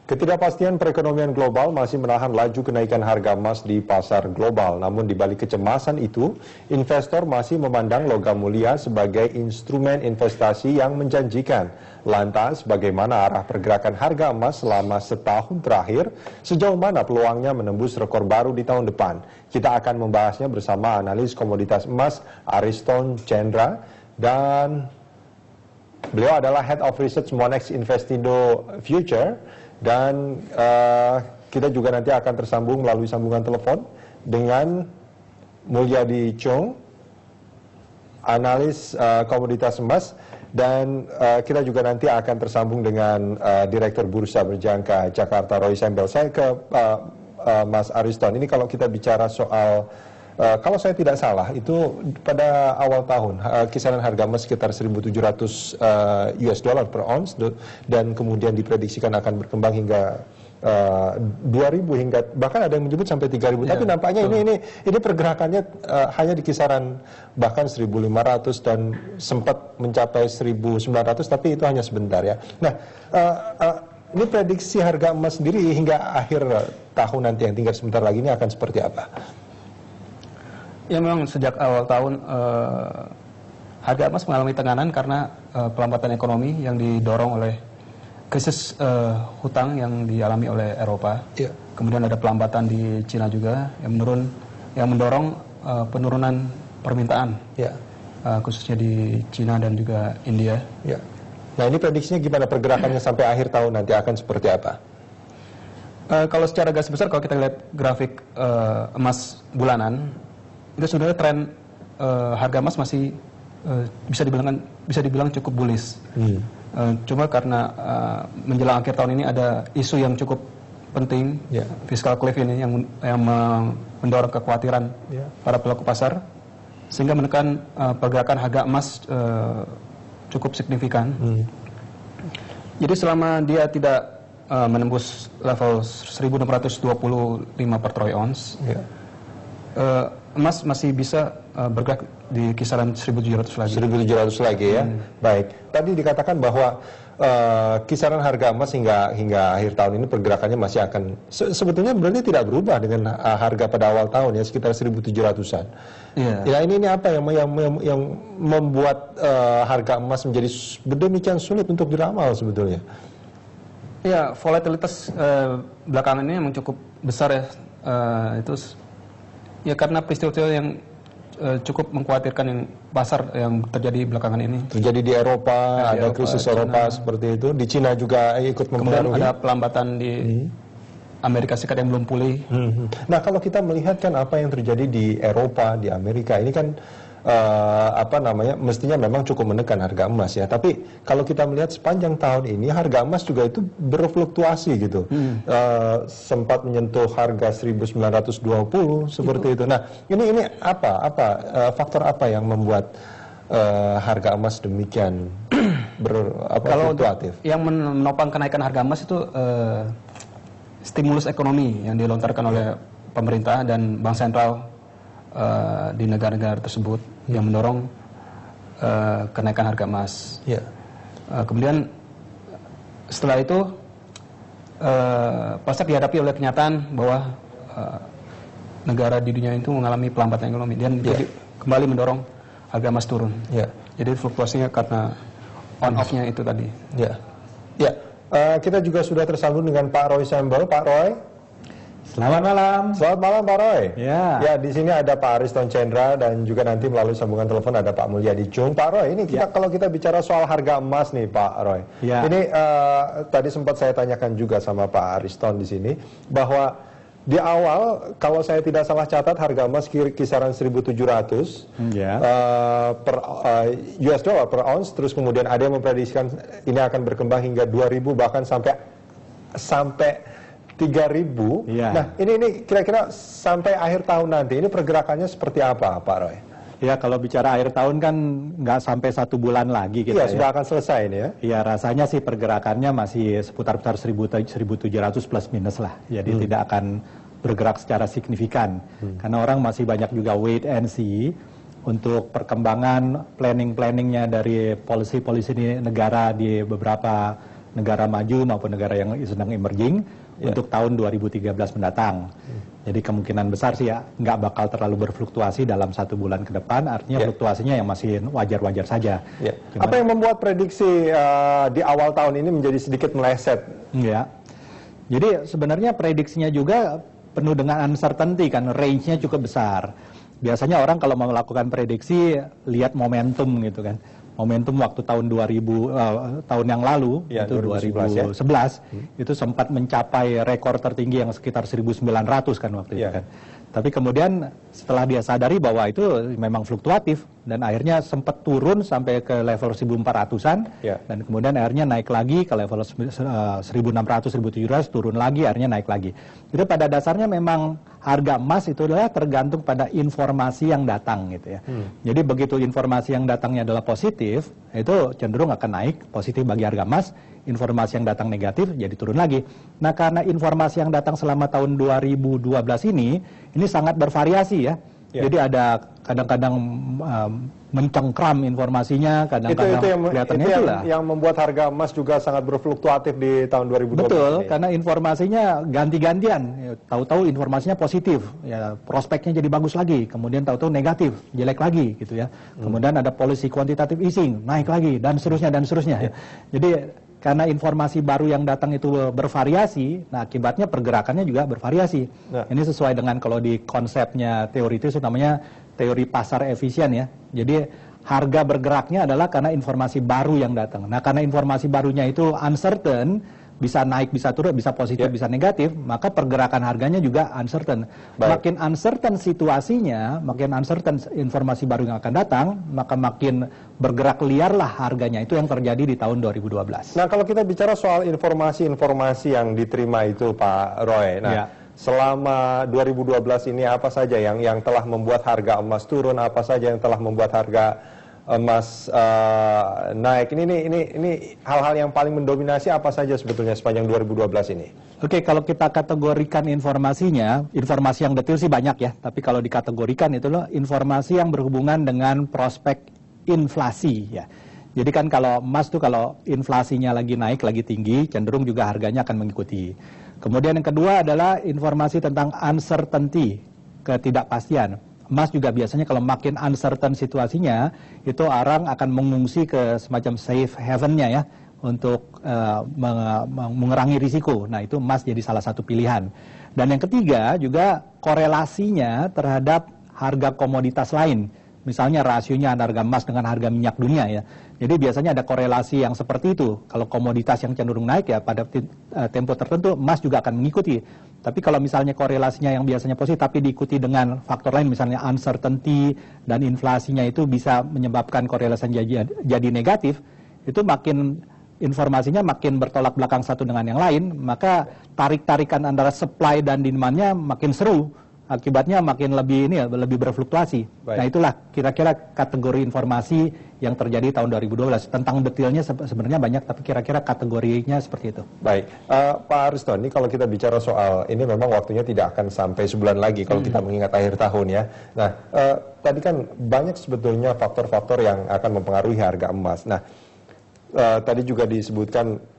Ketidakpastian perekonomian global masih menahan laju kenaikan harga emas di pasar global. Namun di balik kecemasan itu, investor masih memandang logam mulia sebagai instrumen investasi yang menjanjikan. Lantas, bagaimana arah pergerakan harga emas selama setahun terakhir? Sejauh mana peluangnya menembus rekor baru di tahun depan? Kita akan membahasnya bersama analis komoditas emas Ariston Chandra, dan beliau adalah Head of Research Monex Investindo Future. Dan kita juga nanti akan tersambung melalui sambungan telepon dengan Mulyadi Chung, analis komoditas emas, dan kita juga nanti akan tersambung dengan Direktur Bursa Berjangka Jakarta Roy Sembel. Saya ke Mas Ariston. Ini kalau kita bicara soal kalau saya tidak salah, itu pada awal tahun kisaran harga emas sekitar 1.700 US dollar per ounce, dan kemudian diprediksikan akan berkembang hingga 2.000 hingga bahkan ada yang menyebut sampai 3.000. Tapi nampaknya ini pergerakannya hanya di kisaran bahkan 1.500 dan sempat mencapai 1.900, tapi itu hanya sebentar ya. Nah, ini prediksi harga emas sendiri hingga akhir tahun nanti yang tinggal sebentar lagi ini akan seperti apa? Ya, memang sejak awal tahun harga emas mengalami tekanan karena pelambatan ekonomi yang didorong oleh krisis hutang yang dialami oleh Eropa. Ya. Kemudian ada pelambatan di Cina juga yang mendorong penurunan permintaan, ya. Khususnya di Cina dan juga India. Ya. Nah, ini prediksinya gimana pergerakannya sampai akhir tahun nanti akan seperti apa? Kalau secara garis besar, kalau kita lihat grafik emas bulanan, itu sebenarnya tren harga emas masih bisa dibilang cukup bullish. Cuma karena menjelang akhir tahun ini ada isu yang cukup penting, fiscal cliff ini yang mendorong kekhawatiran para pelaku pasar, sehingga menekan pergerakan harga emas cukup signifikan. Jadi selama dia tidak menembus level 1.625 per troy ounce, emas masih bisa bergerak di kisaran 1.700 lagi. 1.700 lagi ya. Baik. Tadi dikatakan bahwa kisaran harga emas hingga akhir tahun ini pergerakannya masih akan sebetulnya berarti tidak berubah dengan harga pada awal tahun ya, sekitar 1.700-an. Ya, ini apa yang membuat harga emas menjadi demikian sulit untuk diramal sebetulnya? Ya, volatilitas belakangan ini memang cukup besar ya. Itu ya karena peristiwa yang cukup mengkhawatirkan yang pasar yang terjadi belakangan ini. Terjadi di Eropa, ada krisis Eropa seperti itu. Di Cina juga ikut mempengaruhi. Kemudian ada pelambatan di Amerika Serikat yang belum pulih. Nah, kalau kita melihat kan apa yang terjadi di Eropa, di Amerika, ini kan mestinya memang cukup menekan harga emas ya. Tapi kalau kita melihat sepanjang tahun ini harga emas juga itu berfluktuasi gitu. Sempat menyentuh harga 1.920 seperti itu. Nah, ini faktor apa yang membuat harga emas demikian fluktuatif? Yang menopang kenaikan harga emas itu stimulus ekonomi yang dilontarkan oleh pemerintah dan bank sentral di negara-negara tersebut yang mendorong kenaikan harga emas. Kemudian setelah itu pasar dihadapi oleh kenyataan bahwa negara di dunia itu mengalami pelambatan ekonomi dan jadi kembali mendorong harga emas turun. Jadi fluktuasinya karena on off-nya itu tadi. Kita juga sudah tersambung dengan Pak Roy Sembel. Pak Roy. Selamat malam. Selamat malam Pak Roy. Ya, di sini ada Pak Ariston Chandra dan juga nanti melalui sambungan telepon ada Pak Mulyadi Chung. Pak Roy, ini kalau kita bicara soal harga emas nih Pak Roy. Ini tadi sempat saya tanyakan juga sama Pak Ariston di sini bahwa di awal kalau saya tidak salah catat harga emas kisaran 1.700 per US dollar per ounce, terus kemudian ada yang memprediksikan ini akan berkembang hingga 2.000 bahkan sampai 3.000. Nah, ini kira-kira sampai akhir tahun nanti ini pergerakannya seperti apa, Pak Roy? Ya, kalau bicara akhir tahun kan nggak sampai 1 bulan lagi kita. Sudah akan selesai ini ya. Iya, rasanya sih pergerakannya masih seputar 1.700 plus minus lah. Jadi tidak akan bergerak secara signifikan. Karena orang masih banyak juga wait and see untuk perkembangan planning-planningnya dari polisi-polisi negara di beberapa negara maju maupun negara yang sedang emerging untuk tahun 2013 mendatang. Jadi kemungkinan besar sih ya nggak bakal terlalu berfluktuasi dalam 1 bulan ke depan, artinya fluktuasinya yang masih wajar-wajar saja. Apa yang membuat prediksi di awal tahun ini menjadi sedikit meleset? Ya, jadi sebenarnya prediksinya juga penuh dengan uncertainty kan, range-nya cukup besar. Biasanya orang kalau mau melakukan prediksi lihat momentum gitu kan. Momentum waktu tahun 2000 tahun yang lalu itu 2011 itu sempat mencapai rekor tertinggi yang sekitar 1.900 kan waktu itu kan. Tapi kemudian setelah dia sadari bahwa itu memang fluktuatif dan akhirnya sempat turun sampai ke level 1.400-an dan kemudian akhirnya naik lagi ke level 1.600, 1.700, turun lagi, akhirnya naik lagi. Itu pada dasarnya memang harga emas itu adalah tergantung pada informasi yang datang gitu ya. Jadi begitu informasi yang datangnya adalah positif, itu cenderung akan naik, positif bagi harga emas. Informasi yang datang negatif jadi turun lagi. Nah, karena informasi yang datang selama tahun 2012 ini sangat bervariasi ya. Jadi ada kadang-kadang mencengkram informasinya, kadang-kadang kelihatannya itulah yang membuat harga emas juga sangat berfluktuatif di tahun 2012. Betul, karena informasinya ganti-gantian. Tahu-tahu informasinya positif, ya prospeknya jadi bagus lagi. Kemudian tahu-tahu negatif, jelek lagi gitu ya. Kemudian ada policy quantitative easing, naik lagi dan seterusnya dan seterusnya. Jadi karena informasi baru yang datang itu bervariasi, nah akibatnya pergerakannya juga bervariasi. Ini sesuai dengan kalau di konsepnya teori itu namanya teori pasar efisien ya. Jadi harga bergeraknya adalah karena informasi baru yang datang. Nah karena informasi barunya itu uncertain, bisa naik, bisa turun, bisa positif, bisa negatif, maka pergerakan harganya juga uncertain. Makin uncertain situasinya, makin uncertain informasi baru yang akan datang, maka makin bergerak liarlah harganya. Itu yang terjadi di tahun 2012. Nah, kalau kita bicara soal informasi-informasi yang diterima itu, Pak Roy, selama 2012 ini apa saja yang telah membuat harga emas turun, apa saja yang telah membuat harga emas naik? Ini hal-hal yang paling mendominasi apa saja sebetulnya sepanjang 2012 ini? Oke, kalau kita kategorikan informasinya, informasi yang detail sih banyak ya, tapi kalau dikategorikan itu loh informasi yang berhubungan dengan prospek inflasi ya. Jadi kan kalau emas tuh kalau inflasinya lagi naik, lagi tinggi, cenderung juga harganya akan mengikuti. Kemudian yang kedua adalah informasi tentang uncertainty, ketidakpastian. Emas juga biasanya kalau makin uncertain situasinya, itu orang akan mengungsi ke semacam safe haven-nya ya, untuk mengurangi risiko. Nah itu emas jadi salah satu pilihan. Dan yang ketiga juga korelasinya terhadap harga komoditas lain. Misalnya rasionya harga emas dengan harga minyak dunia ya. Jadi biasanya ada korelasi yang seperti itu. Kalau komoditas yang cenderung naik ya pada tempo tertentu emas juga akan mengikuti. Tapi kalau misalnya korelasinya yang biasanya positif tapi diikuti dengan faktor lain misalnya uncertainty dan inflasinya itu bisa menyebabkan korelasi jadi negatif, itu makin informasinya makin bertolak belakang satu dengan yang lain, maka tarik-tarikan antara supply dan demand-nya makin seru. Akibatnya makin lebih berfluktuasi. Nah itulah kira-kira kategori informasi yang terjadi tahun 2012. Tentang detailnya sebenarnya banyak, tapi kira-kira kategorinya seperti itu. Baik, Pak Ariston, ini kalau kita bicara soal ini memang waktunya tidak akan sampai sebulan lagi kalau kita mengingat akhir tahun ya. Nah, tadi kan banyak sebetulnya faktor-faktor yang akan mempengaruhi harga emas. Nah, tadi juga disebutkan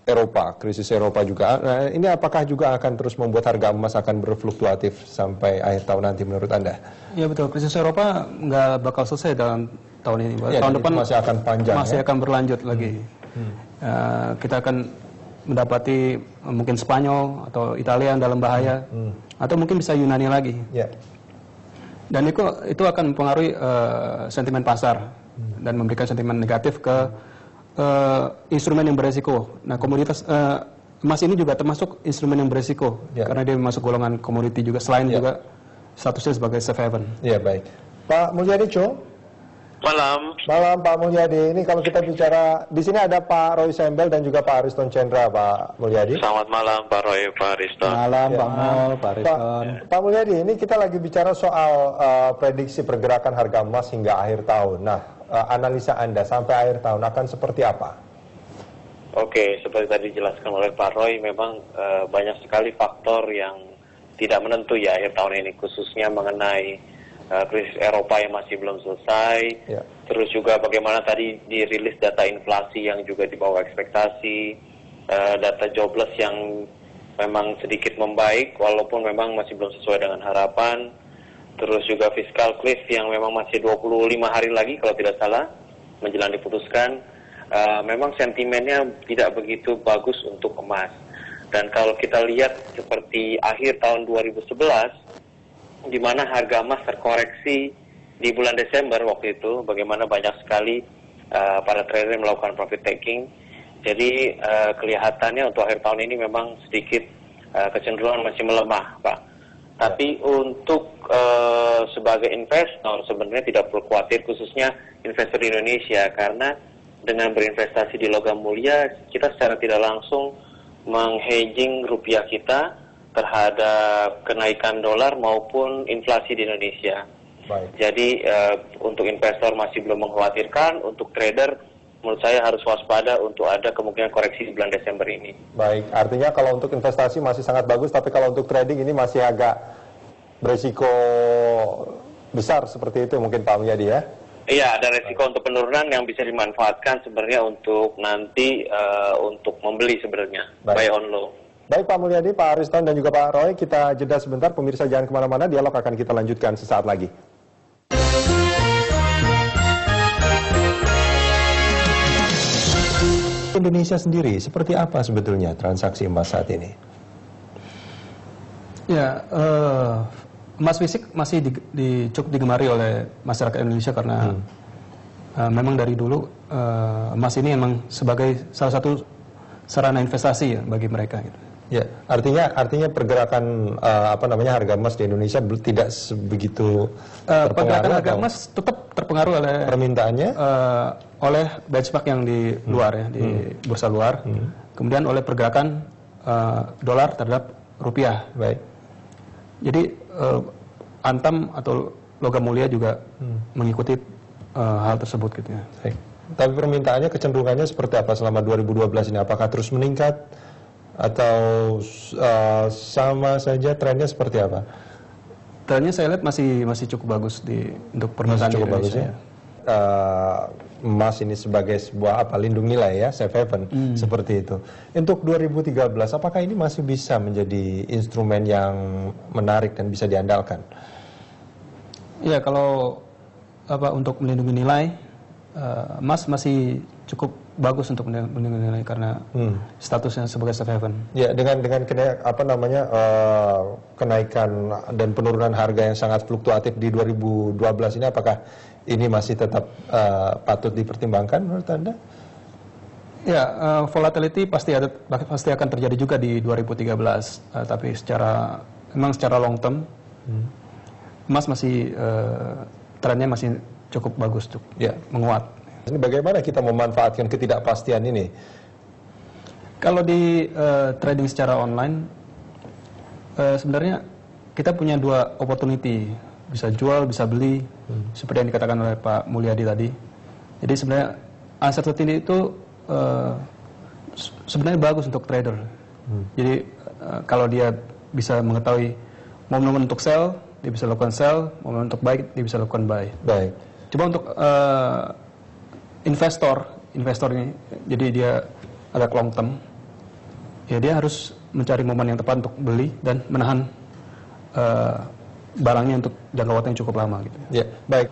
Eropa, krisis Eropa juga. Nah, ini apakah juga akan terus membuat harga emas akan berfluktuatif sampai akhir tahun nanti menurut Anda? Ya betul, krisis Eropa nggak bakal selesai dalam tahun ini. Tahun depan masih akan panjang. Masih akan berlanjut lagi. Kita akan mendapati mungkin Spanyol atau Italia yang dalam bahaya, atau mungkin bisa Yunani lagi. Dan itu akan mempengaruhi sentimen pasar dan memberikan sentimen negatif ke instrumen yang beresiko. Nah, komoditas emas ini juga termasuk instrumen yang beresiko karena dia masuk golongan komoditi juga, selain juga statusnya sebagai safe haven. Iya, baik. Pak Mulyadi Co. Malam. Malam Pak Mulyadi. Ini kalau kita bicara di sini ada Pak Roy Sembel dan juga Pak Ariston Chandra, Pak Mulyadi. Selamat malam Pak Roy, Pak Ariston. Malam Pak Mol, Pak Ariston. Pak Mulyadi, ini kita lagi bicara soal prediksi pergerakan harga emas hingga akhir tahun. Nah, analisa Anda sampai akhir tahun akan seperti apa? Oke, seperti tadi dijelaskan oleh Pak Roy, memang banyak sekali faktor yang tidak menentu ya akhir tahun ini, khususnya mengenai krisis Eropa yang masih belum selesai, terus juga bagaimana tadi dirilis data inflasi yang juga di bawah ekspektasi, data jobless yang memang sedikit membaik walaupun memang masih belum sesuai dengan harapan, terus juga fiscal cliff yang memang masih 25 hari lagi kalau tidak salah menjelang diputuskan. Memang sentimennya tidak begitu bagus untuk emas. Dan kalau kita lihat seperti akhir tahun 2011, di mana harga emas terkoreksi di bulan Desember waktu itu, bagaimana banyak sekali para trader melakukan profit taking. Jadi kelihatannya untuk akhir tahun ini memang sedikit kecenderungan masih melemah, Pak. Tapi untuk sebagai investor sebenarnya tidak perlu khawatir, khususnya investor di Indonesia, karena dengan berinvestasi di logam mulia, kita secara tidak langsung menghedging rupiah kita terhadap kenaikan dolar maupun inflasi di Indonesia. Baik. Jadi untuk investor masih belum mengkhawatirkan, untuk trader menurut saya harus waspada untuk ada kemungkinan koreksi di bulan Desember ini. Baik, artinya kalau untuk investasi masih sangat bagus, tapi kalau untuk trading ini masih agak berisiko besar seperti itu mungkin Pak Mulyadi ya? Iya, ada resiko untuk penurunan yang bisa dimanfaatkan sebenarnya untuk nanti untuk membeli sebenarnya, buy on low. Baik Pak Mulyadi, Pak Ariston dan juga Pak Roy, kita jeda sebentar, pemirsa jangan kemana-mana, dialog akan kita lanjutkan sesaat lagi. Indonesia sendiri, seperti apa sebetulnya transaksi emas saat ini? Ya, emas fisik masih cukup digemari oleh masyarakat Indonesia karena memang dari dulu emas ini memang sebagai salah satu sarana investasi ya bagi mereka. Gitu. Ya, artinya pergerakan harga emas di Indonesia tidak sebegitu terpengaruh. Pergerakan harga emas tetap terpengaruh oleh permintaannya, oleh benchmark yang di luar ya, di bursa luar, kemudian oleh pergerakan dolar terhadap rupiah. Baik. Jadi Antam atau logam mulia juga mengikuti hal tersebut gitu ya. Baik. Tapi permintaannya kecenderungannya seperti apa selama 2012 ini? Apakah terus meningkat atau sama saja, trennya seperti apa? Trennya saya lihat masih cukup bagus untuk permintaan di Indonesia. Ya? Emas ini sebagai sebuah lindung nilai ya, safe haven seperti itu. Untuk 2013, apakah ini masih bisa menjadi instrumen yang menarik dan bisa diandalkan? Ya, kalau untuk melindungi nilai, emas masih cukup bagus untuk melindungi nilai karena statusnya sebagai safe haven. Ya, dengan kenaikan dan penurunan harga yang sangat fluktuatif di 2012 ini, apakah ini masih tetap patut dipertimbangkan menurut Anda? Ya, volatility pasti akan terjadi juga di 2013, tapi secara long term, emas masih trennya masih cukup bagus tuh, ya, menguat. Ini bagaimana kita memanfaatkan ketidakpastian ini? Kalau di trading secara online, sebenarnya kita punya dua opportunity, bisa jual, bisa beli, seperti yang dikatakan oleh Pak Mulyadi tadi. Jadi sebenarnya uncertainty itu sebenarnya bagus untuk trader. Jadi kalau dia bisa mengetahui momen untuk sell, dia bisa lakukan sell, momen untuk buy, dia bisa lakukan buy. Baik. Coba untuk investor ini, jadi dia agak long term, ya dia harus mencari momen yang tepat untuk beli dan menahan barangnya untuk jangka waktu yang cukup lama gitu. Ya, baik.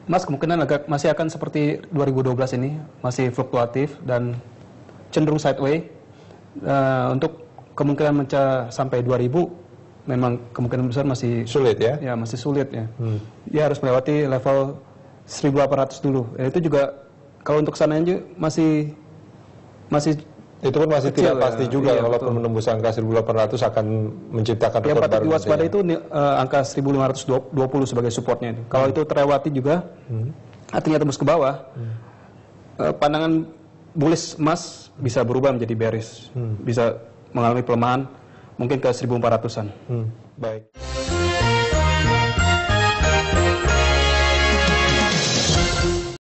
Mas kemungkinan masih akan seperti 2012 ini, masih fluktuatif dan cenderung sideways. Untuk kemungkinan sampai 2000 memang kemungkinan besar masih sulit ya? Ya, masih sulit ya. Dia harus melewati level 1800 dulu. Ya, itu juga kalau untuk sananya masih itu pun masih kecil, tidak pasti juga, iya, walaupun menembus angka 1800 akan menciptakan yang rekor patut baru. diwaspadai itu angka 1520 sebagai supportnya itu. Kalau itu terlewati juga, artinya tembus ke bawah, pandangan bullish emas bisa berubah menjadi bearish, bisa mengalami pelemahan mungkin ke 1400-an. Baik.